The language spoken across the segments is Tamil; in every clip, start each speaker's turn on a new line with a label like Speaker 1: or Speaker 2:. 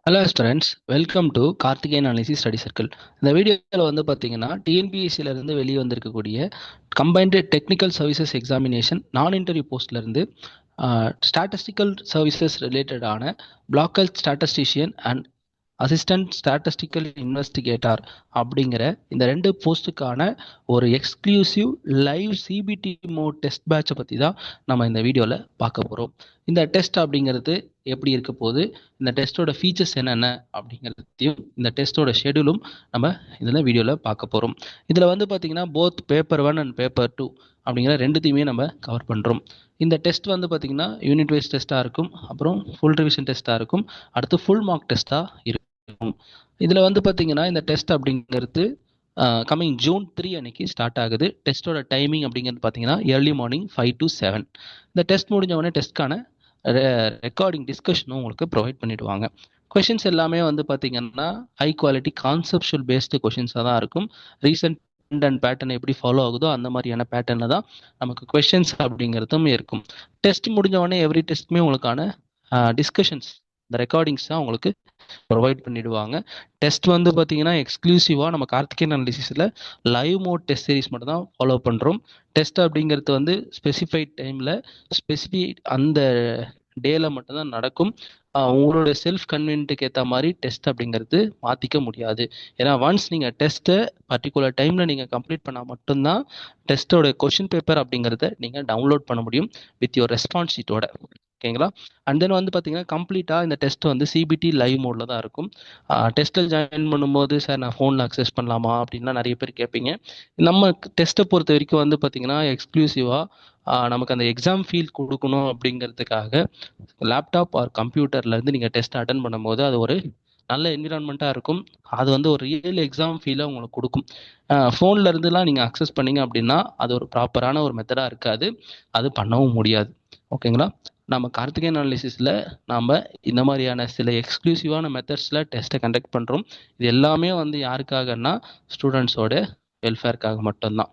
Speaker 1: Hello friends, welcome to Karthikeyan analysis study circle. இந்த வீடியோவில் வந்து பார்த்தீங்கன்னா டிஎன்பிஎஸ்சியிலேருந்து வெளியே வந்திருக்கக்கூடிய கம்பைன்டு டெக்னிக்கல் சர்வீசஸ் எக்ஸாமினேஷன் நான் இன்டர்வியூ போஸ்ட்லேருந்து ஸ்டாட்டிஸ்டிக்கல் சர்வீசஸ் ரிலேட்டடான பிளாக்கல் statistician and assistant statistical investigator அப்படிங்கிற இந்த ரெண்டு போஸ்ட்டுக்கான ஒரு exclusive live CBT mode test பேட்சை பற்றி தான் நம்ம இந்த வீடியோவில் பார்க்க போகிறோம். இந்த டெஸ்ட் அப்படிங்கிறது எப்படி இருக்க போகுது, இந்த டெஸ்ட்டோட ஃபீச்சர்ஸ் என்னென்ன அப்படிங்கிறதையும் இந்த டெஸ்ட்டோட ஷெடியூலும் நம்ம இதில் வீடியோவில் பார்க்க போகிறோம். இதில் வந்து பார்த்திங்கன்னா போத் பேப்பர் 1 அண்ட் பேப்பர் 2 அப்படிங்கிற ரெண்டுத்தையுமே நம்ம கவர் பண்ணுறோம். இந்த டெஸ்ட் வந்து பார்த்திங்கன்னா யூனிட் வைஸ் டெஸ்ட்டாக இருக்கும், அப்புறம் ஃபுல் ரிவிஷன் டெஸ்ட்டாக இருக்கும், அடுத்து ஃபுல் மார்க் டெஸ்ட்டாக இருக்கும். இதில் வந்து பார்த்தீங்கன்னா இந்த டெஸ்ட் அப்படிங்கிறது கம்மிங் ஜூன் 3 அன்னைக்கு ஸ்டார்ட் ஆகுது. டெஸ்ட்டோட டைமிங் அப்படிங்கிறது பார்த்தீங்கன்னா ஏர்லி மார்னிங் 5 to 7. இந்த டெஸ்ட் முடிஞ்ச உடனே டெஸ்ட்கான ரெக்கார்டிங் டிஸ்கஷனும் உங்களுக்கு ப்ரொவைட் பண்ணிடுவாங்க. கொஷின்ஸ் எல்லாமே வந்து பார்த்தீங்கன்னா ஹை குவாலிட்டி கான்செப்ஷுவல் பேஸ்டு கொஷின்ஸாக தான் இருக்கும். ரீசெண்ட் அண்ட் பேட்டர்ன் எப்படி ஃபாலோ ஆகுதோ அந்த மாதிரியான பேட்டர்னில் தான் நமக்கு கொஷின்ஸ் அப்படிங்கிறதும் இருக்கும். டெஸ்ட் முடிஞ்ச உடனே எவ்ரி டெஸ்ட்டுமே உங்களுக்கான டிஸ்கஷன்ஸ், இந்த ரெக்கார்டிங்ஸ் தான் உங்களுக்கு ப்ரொவைட் பண்ணிடுவாங்க. டெஸ்ட் வந்து பார்த்தீங்கன்னா எக்ஸ்க்ளூசிவாக நம்ம கார்த்திகேயன் அனாலிசிஸில் லைவ் மோட் டெஸ்ட் சீரிஸ் மட்டும் தான் ஃபாலோ பண்ணுறோம். டெஸ்ட் அப்படிங்கிறது வந்து ஸ்பெசிஃபைட் டைமில் அந்த டேல மட்டும்தான் நடக்கும். உங்களோட செல்ஃப் கன்வீனியன்ட்டுக்கு ஏற்ற மாதிரி டெஸ்ட் அப்படிங்கிறது மாற்றிக்க முடியாது. ஏன்னா ஒன்ஸ் நீங்கள் டெஸ்ட்டை பர்டிகுலர் டைமில் நீங்கள் கம்ப்ளீட் பண்ணால் மட்டும்தான் டெஸ்ட்டோட கொஷின் பேப்பர் அப்படிங்கிறத நீங்கள் டவுன்லோட் பண்ண முடியும் வித் யோர் ரெஸ்பான்ஸ் ஷீட்டோட. ஓகேங்களா? அண்ட் தென் வந்து பார்த்தீங்கன்னா கம்ப்ளீட்டாக இந்த டெஸ்ட் வந்து சிபிடி லைவ் மோடில் தான் இருக்கும். டெஸ்ட்டில் ஜாயின் பண்ணும்போது சார் நான் ஃபோனில் அக்சஸ் பண்ணலாமா அப்படின்லாம் நிறைய பேர் கேட்பீங்க. நம்ம டெஸ்ட்டை பொறுத்த வரைக்கும் வந்து பார்த்தீங்கன்னா எக்ஸ்க்ளூசிவாக நமக்கு அந்த எக்ஸாம் ஃபீல் கொடுக்கணும் அப்படிங்கிறதுக்காக லேப்டாப் ஆர் கம்ப்யூட்டர்லேருந்து நீங்கள் டெஸ்ட் அட்டன் பண்ணும்போது அது ஒரு நல்ல என்விரான்மெண்ட்டாக இருக்கும். அது வந்து ஒரு ரியல் எக்ஸாம் ஃபீலை உங்களுக்கு கொடுக்கும். ஃபோனில் இருந்துலாம் நீங்கள் அக்சஸ் பண்ணீங்க அப்படின்னா அது ஒரு ப்ராப்பரான ஒரு மெத்தடாக இருக்காது, அது பண்ணவும் முடியாது. ஓகேங்களா? நம்ம கார்த்திகேயன் அனாலிசிஸில் நாம் இந்த மாதிரியான சில எக்ஸ்க்ளூசிவான மெத்தட்ஸில் டெஸ்ட்டை கண்டக்ட் பண்ணுறோம். இது எல்லாமே வந்து யாருக்காகன்னா ஸ்டூடெண்ட்ஸோட வெல்ஃபேருக்காக மட்டும்தான்.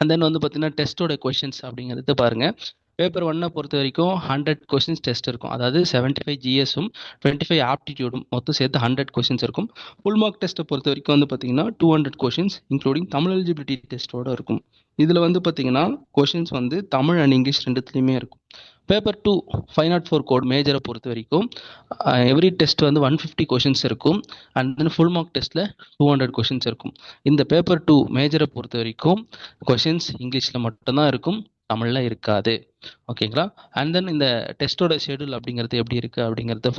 Speaker 1: அண்ட் தென் வந்து பார்த்தீங்கன்னா டெஸ்ட்டோட கொஷின்ஸ் அப்படிங்கிறது பாருங்கள். பேப்பர் 1 பொறுத்த வரைக்கும் 100 கொஷின்ஸ் டெஸ்ட் இருக்கும். அதாவது 75 ஜிஎஸும் 25 ஆப்டிடியூடும் மொத்தம் சேர்த்து 100 கொஷின்ஸ் இருக்கும். ஃபுல் மார்க் டெஸ்ட்டை பொறுத்த வரைக்கும் வந்து பார்த்தீங்கன்னா 200 கொஷின்ஸ் இன்க்ளூடிங் தமிழ் எலிஜிபிலிட்டி டெஸ்ட்டோட இருக்கும். இதில் வந்து பார்த்தீங்கன்னா கொஷின்ஸ் வந்து தமிழ் அண்ட் இங்கிலீஷ் ரெண்டுத்துலேயுமே இருக்கும். பேப்பர் 2 504 கோட் மேஜரை பொறுத்த வரைக்கும் எவ்ரி டெஸ்ட் வந்து 150 கொஷின்ஸ் இருக்கும். அண்ட் தென் ஃபுல் மார்க் டெஸ்ட்டில் 200 கொஷின்ஸ் இருக்கும். இந்த பேப்பர் 2 மேஜரை பொறுத்த வரைக்கும் கொஷின்ஸ் இங்கிலீஷில் மட்டும்தான் இருக்கும், தமிழில் இருக்காது. ஓகேங்களா? அண்ட் தென் இந்த டெஸ்ட்டோட ஷெடியூல் அப்படிங்கிறது எப்படி இருக்குது அப்படிங்கிறத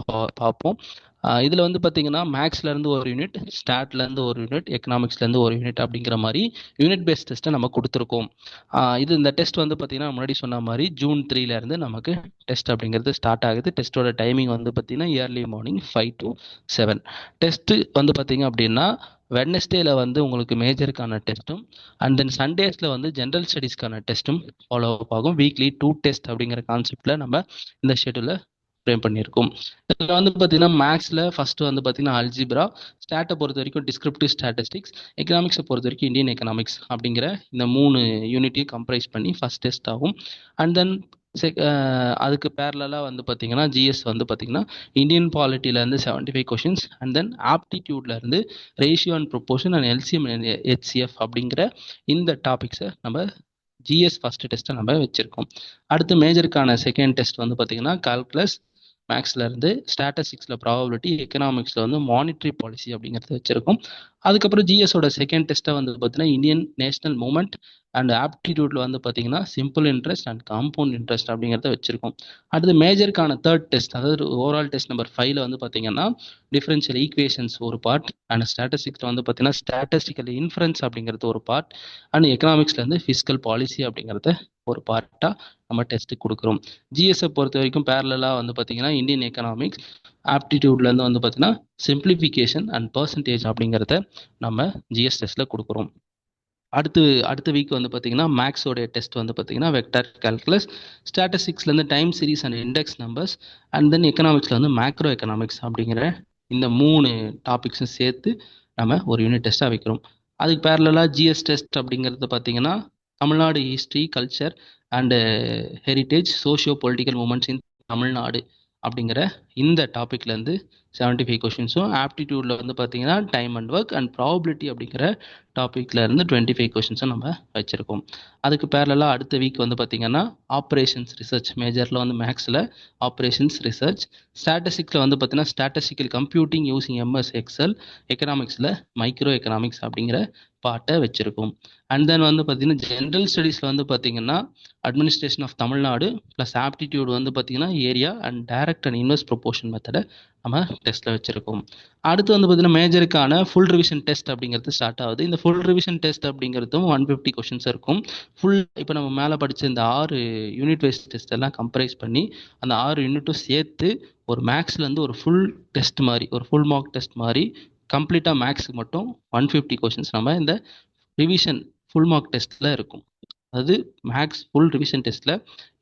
Speaker 1: பார்ப்போம். இதில் வந்து பார்த்தீங்கன்னா மேக்ஸ்லேருந்து ஒரு யூனிட், ஸ்டாட்லேருந்து ஒரு யூனிட், எக்கனாமிக்ஸ்லேருந்து ஒரு யூனிட் அப்படிங்கிற மாதிரி யூனிட் பேஸ் டெஸ்ட்டை நம்ம கொடுத்துருக்கோம். இந்த டெஸ்ட் வந்து பார்த்தீங்கன்னா முன்னாடி சொன்ன மாதிரி ஜூன் 3லேருந்து நமக்கு டெஸ்ட் அப்படிங்கிறது ஸ்டார்ட் ஆகுது. டெஸ்ட்டோட டைமிங் வந்து பார்த்தீங்கன்னா இயர்லி மார்னிங் 5 to 7. டெஸ்ட்டு வந்து பார்த்தீங்க அப்படின்னா வெட்னஸ்டேல வந்து உங்களுக்கு மேஜருக்கான டெஸ்ட்டும் அண்ட் தென் சண்டேஸில் வந்து ஜென்ரல் ஸ்டடீஸ்க்கான டெஸ்ட்டும் ஃபாலோ அப் ஆகும். வீக்லி 2 டெஸ்ட் அப்படிங்கிற கான்செப்டில் நம்ம இந்த ஷெடியூலை ஃப்ரேம் பண்ணியிருக்கோம். இதில் வந்து பார்த்தீங்கன்னா மேக்ஸில் ஃபஸ்ட்டு வந்து பார்த்தீங்கன்னா அல்ஜிப்ரா, ஸ்டாட்டை பொறுத்த வரைக்கும் டிஸ்கிரிப்டிவ் ஸ்டாட்டிஸ்டிக்ஸ், எக்கனாமிக்ஸை பொறுத்த வரைக்கும் இந்தியன் எக்கனாமிக்ஸ் அப்படிங்கிற இந்த 3 யூனிட்டையும் கம்ப்ரைஸ் பண்ணி ஃபஸ்ட் டெஸ்ட் ஆகும். அண்ட் தென் அதுக்கு பேரலாக வந்து பார்த்தீங்கன்னா ஜிஎஸ் வந்து பார்த்தீங்கன்னா இந்தியன் பாலிட்டியிலேருந்து 75 கொஷின்ஸ் அண்ட் தென் ஆப்டிடியூட்லேருந்து ratio and proportion and LCM HCF அப்படிங்கிற இந்த டாபிக்ஸை நம்ம ஜிஎஸ் ஃபஸ்ட்டு டெஸ்ட்டை நம்ம வச்சுருக்கோம். அடுத்து மேஜருக்கான செகண்ட் டெஸ்ட் வந்து பார்த்தீங்கன்னா கால்குலஸ், மேக்ஸ்லேருந்து ஸ்டாட்டிஸ்டிக்ஸில் ப்ராபபிலிட்டி, எக்கனாமிக்ஸில் வந்து மானிட்ரி பாலிசி அப்படிங்கிறத வச்சுருக்கோம். அதுக்கப்புறம் ஜிஎஸோட செகண்ட் டெஸ்ட்டை வந்து பார்த்தீங்கன்னா இந்தியன் நேஷனல் மூமெண்ட் அண்ட் ஆப்டிடியூட்ல வந்து பார்த்தீங்கன்னா simple interest and compound interest அப்படிங்கிறத வச்சிருக்கோம். அடுத்து மேஜருக்கான தேர்ட் டெஸ்ட், அதாவது ஓவரால் டெஸ்ட் நம்பர் 5ல வந்து பார்த்தீங்கன்னா டிஃபரன்ஷியல் ஈக்குவேஷன்ஸ் ஒரு பார்ட் அண்ட் ஸ்டாட்டிஸ்டிக்ஸில் வந்து பார்த்தீங்கன்னா ஸ்டாட்டிஸ்டிக்கல் இன்ஃபரன்ஸ் அப்படிங்கிறது ஒரு பார்ட் அண்ட் எக்கனாமிக்ஸ்லேருந்து ஃபிஸ்கல் பாலிசி அப்படிங்கிறத ஒரு பார்ட்டாக நம்ம டெஸ்ட்டு கொடுக்குறோம். ஜிஎஸ்ஐ பொறுத்த வரைக்கும் பேரலாக வந்து பார்த்தீங்கன்னா இந்தியன் எக்கனாமிக்ஸ், ஆப்டிடியூட்லேருந்து வந்து பார்த்தீங்கன்னா சிம்பிளிஃபிகேஷன் அண்ட் பர்சன்டேஜ் அப்படிங்கிறத நம்ம ஜிஎஸ் டெஸ்ட்டில் கொடுக்குறோம். அடுத்த வீக் வந்து பார்த்தீங்கன்னா மேக்ஸோடைய டெஸ்ட் வந்து பார்த்தீங்கன்னா வெக்டர் கால்குலஸ், ஸ்டாட்டிஸ்டிக்ஸ்லேருந்து time series and index numbers and then எக்கனாமிக்ஸில் வந்து மேக்ரோ எக்கனாமிக்ஸ் அப்படிங்கிற இந்த 3 டாபிக்ஸும் சேர்த்து நம்ம ஒரு யூனிட் டெஸ்ட்டாக வைக்கிறோம். அதுக்கு பேரலாக ஜிஎஸ் டெஸ்ட் அப்படிங்கிறது பார்த்தீங்கன்னா Tamil Nadu history, culture and heritage, socio political movements in Tamil Nadu அப்படிங்கிற இந்த டாப்பிக்லேருந்து 75 கொஷின்ஸும், ஆப்டிடியூடில் வந்து பார்த்தீங்கன்னா time and work and probability அப்படிங்கிற டாப்பிக்லேருந்து 25 கொஷின்ஸும் நம்ம வச்சுருக்கோம். அதுக்கு பேரலாக அடுத்த வீக் வந்து பார்த்தீங்கன்னா ஆப்ரேஷன்ஸ் ரிசர்ச், மேஜரில் வந்து மேக்ஸில் ஆப்ரேஷன்ஸ் ரிசர்ச், ஸ்டாட்டிஸ்டிக்ஸில் வந்து பார்த்தீங்கன்னா statistical computing using MS Excel, எக்கனாமிக்ஸில் மைக்ரோ எக்கனாமிக்ஸ் அப்படிங்கிற பார்ட்டை வச்சுருக்கோம். அண்ட் தென் வந்து பார்த்தீங்கன்னா ஜென்ரல் ஸ்டடீஸில் வந்து பார்த்தீங்கன்னா administration of Tamil Nadu plus aptitude வந்து பார்த்தீங்கன்னா area and direct and inverse proportion மெத்தடை நம்ம டெஸ்ட்டில் வச்சுருக்கோம். அடுத்து வந்து பார்த்தீங்கன்னா மேஜருக்கான ஃபுல் ரிவிஷன் டெஸ்ட் அப்படிங்கிறது ஸ்டார்ட் ஆகுது. இந்த ஃபுல் ரிவிஷன் டெஸ்ட் அப்படிங்கிறதும் 150 கொஷின்ஸ் இருக்கும். ஃபுல் இப்போ நம்ம மேலே படித்த இந்த 6 யூனிட் வைஸ் டெஸ்ட் எல்லாம் கம்பரைஸ் பண்ணி அந்த 6 யூனிட்டும் சேர்த்து ஒரு மேக்ஸ்லேருந்து ஒரு ஃபுல் டெஸ்ட் மாதிரி, ஒரு ஃபுல் மார்க் டெஸ்ட் மாதிரி கம்ப்ளீட்டாக மேக்ஸுக்கு மட்டும் 150 கொஷின்ஸ் நம்ம இந்த ரிவிஷன் ஃபுல் மார்க் டெஸ்ட்டில் இருக்கும். அது மேக்ஸ் ஃபுல் ரிவிஷன் டெஸ்ட்டில்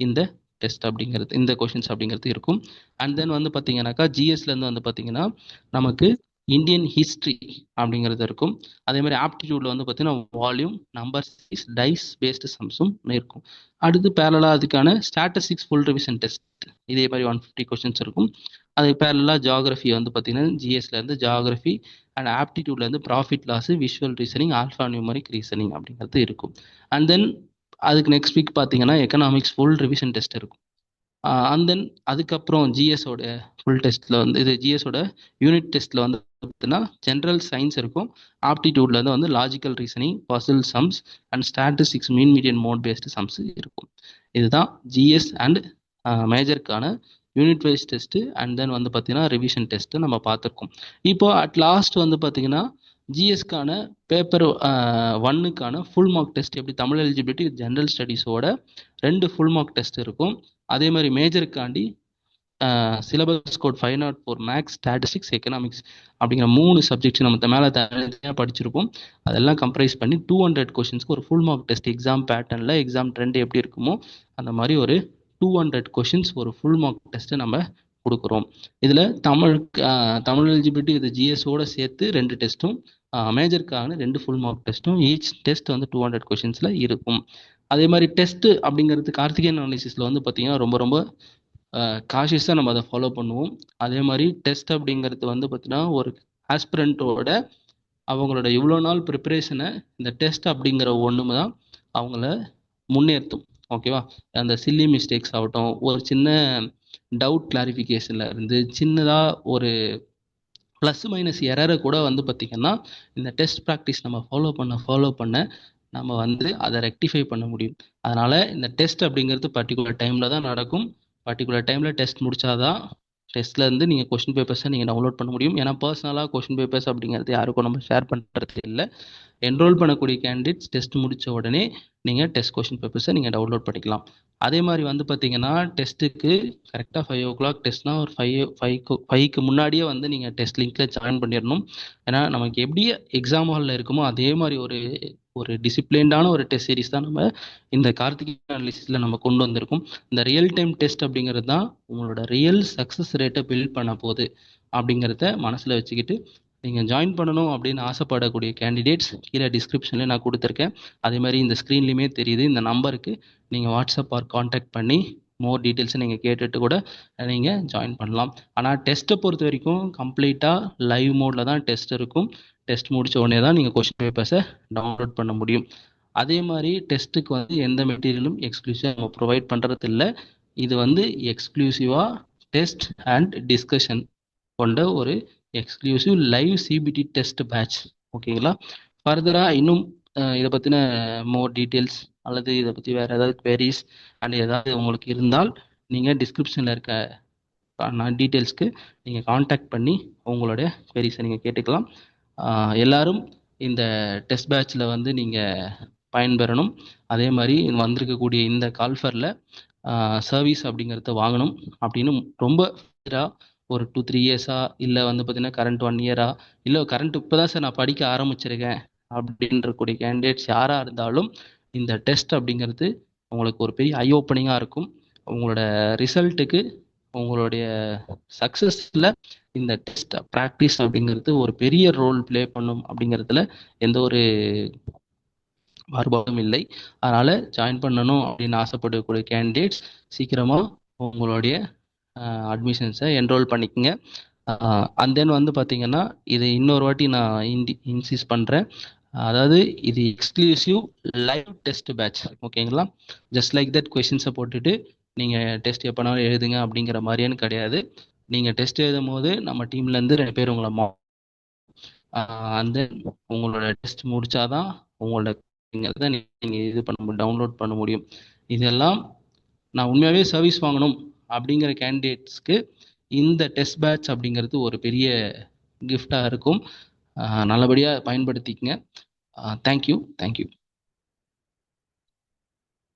Speaker 1: இந்த டெஸ்ட் அப்படிங்கிறது, இந்த கொஷின்ஸ் அப்படிங்கிறது இருக்கும். அண்ட் தென் வந்து பார்த்தீங்கன்னாக்கா ஜிஎஸ்லேருந்து வந்து பார்த்தீங்கன்னா நமக்கு இந்தியன் ஹிஸ்ட்ரி அப்படிங்கிறது இருக்கும். அதே மாதிரி ஆப்டிடியூடில் வந்து பார்த்தீங்கன்னா volume, number size, dice based சம்ஸும் இருக்கும். அடுத்து பேரலாக அதுக்கான ஸ்டாட்டிஸ்டிக்ஸ் ஃபுல் ரிவிஷன் டெஸ்ட் இதே மாதிரி 150 கொஷின்ஸ் இருக்கும். அதுக்கு பேரலாக ஜியாகிரஃபி வந்து பார்த்தீங்கன்னா ஜிஎஸ்லேருந்து ஜியாகிரஃபி அண்ட் ஆப்டிடியூட்லேருந்து profit loss, visual reasoning, alphanumeric reasoning அப்படிங்கிறது இருக்கும். அண்ட் தென் அதுக்கு நெக்ஸ்ட் வீக் பார்த்தீங்கன்னா எக்கனாமிக்ஸ் ஃபுல் ரிவிஷன் டெஸ்ட் இருக்கும். அண்ட் தென் அதுக்கப்புறம் ஜிஎஸோட ஃபுல் டெஸ்ட்டில் வந்து இது ஜிஎஸோட யூனிட் டெஸ்ட்டில் வந்து பார்த்தீங்கன்னா ஜென்ரல் சயின்ஸ் இருக்கும். ஆப்டிடியூட்லேருந்து வந்து logical reasoning, puzzle sums and statistics, mean median mode based sums இருக்கும். இதுதான் ஜிஎஸ் அண்ட் மேஜருக்கான unit wise test and then வந்து பார்த்தீங்கன்னா ரிவிஷன் டெஸ்ட்டு நம்ம பார்த்துருக்கோம். இப்போ அட் லாஸ்ட் வந்து பார்த்தீங்கன்னா ஜிஎஸ்க்கான பேப்பர் 1க்கான ஃபுல் மார்க் டெஸ்ட், எப்படி தமிழ் எலிஜிபிலிட்டி ஜென்ரல் ஸ்டடீஸோட 2 ஃபுல் மார்க் டெஸ்ட் இருக்கும். அதே மாதிரி மேஜருக்காண்டி syllabus code 504 maths, statistics, economics அப்படிங்கிற 3 சப்ஜெக்ட்ஸ் நம்ம மேலே தனியாக படிச்சிருப்போம். அதெல்லாம் கம்ப்ரைஸ் பண்ணி 200 கொஷின்ஸ்க்கு ஒரு ஃபுல் மார்க் டெஸ்ட் எக்ஸாம் பேட்டர்னில் எக்ஸாம் ட்ரெண்ட் எப்படி இருக்குமோ அந்த மாதிரி ஒரு 200 கொஷின்ஸ் ஒரு ஃபுல் மார்க் டெஸ்ட்டு நம்ம கொடுக்குறோம். இதில் தமிழ் எலிஜிபிலிட்டி இது ஜிஎஸோட சேர்த்து 2 டெஸ்ட்டும், மேஜருக்கான 2 ஃபுல் மார்க் டெஸ்ட்டும், ஈச் டெஸ்ட் வந்து 200 கொஷின்ஸில் இருக்கும். அதே மாதிரி டெஸ்ட்டு அப்படிங்கிறது கார்த்திகேயன் அனாலிசிஸில் வந்து பார்த்தீங்கன்னா ரொம்ப ரொம்ப காஷியஸாக நம்ம அதை ஃபாலோ பண்ணுவோம். அதே மாதிரி டெஸ்ட் அப்படிங்கிறது வந்து பார்த்தீங்கன்னா ஒரு ஆஸ்பிரண்ட்டோட அவங்களோட இவ்வளோ நாள் ப்ரிப்பரேஷனை இந்த டெஸ்ட் அப்படிங்கிற ஒன்று தான் அவங்கள முன்னேற்றும். ஓகேவா? அந்த சில்லி மிஸ்டேக்ஸ் ஆகட்டும், ஒரு சின்ன டவுட் கிளாரிஃபிகேஷனில் இருந்து சின்னதாக ஒரு ப்ளஸ் மைனஸ் எரரை கூட வந்து பார்த்திங்கன்னா இந்த டெஸ்ட் ப்ராக்டிஸ் நம்ம ஃபாலோ பண்ண நம்ம வந்து அதை ரெக்டிஃபை பண்ண முடியும். அதனால் இந்த டெஸ்ட் அப்படிங்கிறது பர்டிகுலர் டைமில் தான் நடக்கும். பர்டிகுலர் டைமில் டெஸ்ட் முடிச்சாதான் டெஸ்ட்லேருந்து நீங்கள் கொஷின் பேப்பர்ஸை நீங்கள் டவுன்லோட் பண்ண முடியும். ஏன்னா பர்சனலாக கொஷின் பேப்பர்ஸ் அப்படிங்கிறது யாருக்கும் நம்ம ஷேர் பண்ணுறது இல்லை. என்ரோல் பண்ணக்கூடிய கேண்டிடேட்ஸ் டெஸ்ட் முடித்த உடனே நீங்கள் டெஸ்ட் கொஷின் பேப்பர்ஸை நீங்கள் டவுன்லோட் பண்ணிக்கலாம். அதே மாதிரி வந்து பார்த்தீங்கன்னா டெஸ்ட்டுக்கு கரெக்டாக 5 o'clock டெஸ்ட்னா ஒரு 5க்கு முன்னாடியே வந்து நீங்கள் டெஸ்ட் லிங்க்கில் ஜாயின் பண்ணிடணும். ஏன்னா நமக்கு எப்படி எக்ஸாம் ஹாலில் இருக்குமோ அதே மாதிரி ஒரு டிசிப்ளின்டான ஒரு டெஸ்ட் சீரிஸ் தான் நம்ம இந்த கார்த்திகேயன் அனாலிசிஸில் நம்ம கொண்டு வந்திருக்கோம். இந்த ரியல் டைம் டெஸ்ட் அப்படிங்கிறது தான் உங்களோட ரியல் சக்ஸஸ் ரேட்டை பில்ட் பண்ண போகுது அப்படிங்கிறத மனசில் வச்சுக்கிட்டு நீங்கள் ஜாயின் பண்ணணும் அப்படின்னு ஆசைப்படக்கூடிய கேண்டிடேட்ஸ் கீழே டிஸ்கிரிப்ஷனில் நான் கொடுத்துருக்கேன். அதே மாதிரி இந்த ஸ்க்ரீன்லேயுமே தெரியுது. இந்த நம்பருக்கு நீங்கள் வாட்ஸ்அப் ஆர் காண்டாக்ட் பண்ணி மோர் டீட்டெயில்ஸை நீங்கள் கேட்டுட்டு கூட நீங்கள் ஜாயின் பண்ணலாம். ஆனால் டெஸ்ட்டை பொறுத்த வரைக்கும் கம்ப்ளீட்டாக லைவ் மோடில் தான் டெஸ்ட் இருக்கும். டெஸ்ட் முடித்த உடனே தான் நீங்கள் கொஸ்டின் பேப்பர்ஸை டவுன்லோட் பண்ண முடியும். அதே மாதிரி டெஸ்ட்டுக்கு வந்து எந்த மெட்டீரியலும் எக்ஸ்க்ளூசிவாக நம்ம ப்ரொவைட் பண்ணுறது இல்லை. இது வந்து எக்ஸ்க்ளூசிவாக டெஸ்ட் அண்ட் டிஸ்கஷன் கொண்ட ஒரு exclusive live CBT test batch. ஓகேங்களா? ஃபர்தராக இன்னும் இதை பற்றின மோர் டீட்டெயில்ஸ் அல்லது இதை பற்றி வேறு ஏதாவது queries அண்ட் ஏதாவது உங்களுக்கு இருந்தால் நீங்கள் டிஸ்கிரிப்ஷனில் இருக்க டீட்டெயில்ஸ்க்கு நீங்கள் காண்டாக்ட் பண்ணி உங்களுடைய queries-ஐ நீங்கள் கேட்டுக்கலாம். எல்லாரும் இந்த டெஸ்ட் பேட்சில் வந்து நீங்கள் பயன்பெறணும். அதே மாதிரி வந்திருக்கக்கூடிய இந்த கால்ஃபரில் சர்வீஸ் அப்படிங்கிறத வாங்கணும் அப்படின்னு ரொம்ப ஒரு 2-3 இயர்ஸா இல்லை வந்து பார்த்தீங்கன்னா கரண்ட் 1 இயரா இல்லை கரண்ட் இப்போ தான் சார் நான் படிக்க ஆரம்பிச்சிருக்கேன் அப்படின்றக்கூடிய கேண்டிடேட்ஸ் யாராக இருந்தாலும் இந்த டெஸ்ட் அப்படிங்கிறது உங்களுக்கு ஒரு பெரிய ஐ ஓப்பனிங்காக இருக்கும். உங்களோட ரிசல்ட்டுக்கு உங்களுடைய சக்ஸஸில் இந்த டெஸ்ட் ப்ராக்டிஸ் அப்படிங்கிறது ஒரு பெரிய ரோல் ப்ளே பண்ணும் அப்படிங்கிறதுல எந்த ஒரு மாறுபாடும் இல்லை. அதனால் ஜாயின் பண்ணணும் அப்படின்னு ஆசைப்படக்கூடிய கேண்டிடேட்ஸ் சீக்கிரமாக உங்களுடைய அட்மிஷன்ஸை என்ரோல் பண்ணிக்கங்க. அண்ட் தென் வந்து பார்த்தீங்கன்னா இது இன்னொரு வாட்டி நான் இன்சிஸ் பண்ணுறேன். அதாவது இது எக்ஸ்க்ளூசிவ் லைவ் டெஸ்ட் பேட்ச், ஓகேங்களா? ஜஸ்ட் லைக் தட் கொஷின்ஸை போட்டுட்டு நீங்கள் டெஸ்ட் எப்போனாலும் எழுதுங்க அப்படிங்கிற மாதிரியானு கிடையாது. நீங்கள் டெஸ்ட் எழுதும் போது நம்ம டீம்லேருந்து 2 பேர் உங்களை அண்ட் தென் உங்களோட டெஸ்ட் முடிச்சாதான் உங்களோட நீங்கள் இது டவுன்லோட் பண்ண முடியும். இதெல்லாம் நான் உண்மையாகவே சர்வீஸ் வாங்கணும் அப்படிங்கிற கேண்டிடேட்ஸ்க்கு இந்த டெஸ்ட் பேட்ச் அப்படிங்கிறது ஒரு பெரிய கிஃப்டாக இருக்கும். நல்லபடியாக பயன்படுத்திக்கங்க. தேங்க்யூ.